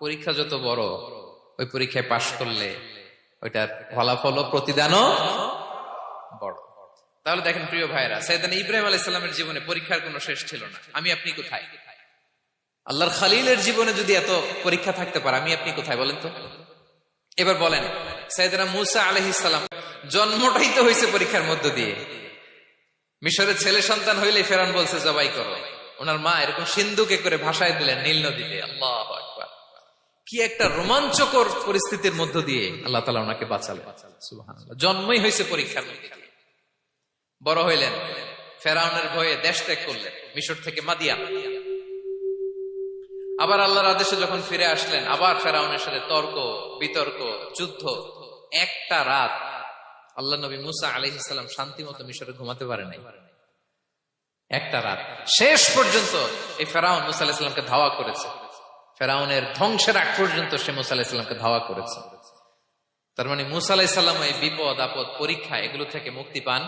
পরীক্ষা যত বড়, ওই পরীক্ষায় পাশ করলে ওইটার ফলাফল ও প্রতিদানও বড়। তাহলে দেখেন প্রিয় ভাইরা, সাইয়েদনা ইব্রাহিম আলাইহিস সালামের জীবনে পরীক্ষার কোনো শেষ ছিল না। আমি আপনি কোথায়? আল্লাহর খালিলের জীবনে যদি এত পরীক্ষা থাকতে পারে, আমি আপনি কোথায় বলেন তো? এবার বলেন, সাইয়েদনা মূসা আলাইহিস সালাম জন্মটাই তো হয়েছে পরীক্ষার মধ্য দিয়ে। মিশরের ছেলে সন্তান হইলে ফেরাউন বলছে জবাই করো, ওনার মা এরকম সিন্ধুকে করে ভাসায় দিলেন নীল নদীতে। আল্লাহু আকবার, কি একটা রোমাঞ্চকর পরিস্থিতির মধ্য দিয়ে আল্লাহ তাআলা ওনাকে বাঁচালেন। সুবহানাল্লাহ, জন্মই হয়েছে পরীক্ষার মধ্যে। বড় হইলেন, ফেরাউনের ভয়ে দেশ ত্যাগ করলেন, মিশর থেকে মাদিয়ান। আবার আল্লাহর আদেশে যখন ফিরে আসলেন, আবার ফেরাউনের সাথে তর্ক বিতর্ক, যুদ্ধ। একটা রাত আল্লাহ নবী মূসা আলাইহিস সালাম শান্তি মতো মিশরে ঘুমাতে পারে নাই। একটা রাত শেষ পর্যন্ত এই ফেরাউন মূসা আলাইহিস সালামকে ধাওয়া করেছে। ফেরাউনের ধ্বংসের আগ পর্যন্ত সে মূসা আলাইহিস সালামকে ধাওয়া করেছে। তার মানে মূসা আলাইহিস সালাম এই বিপদ আপদ পরীক্ষা এগুলো থেকে মুক্তি পান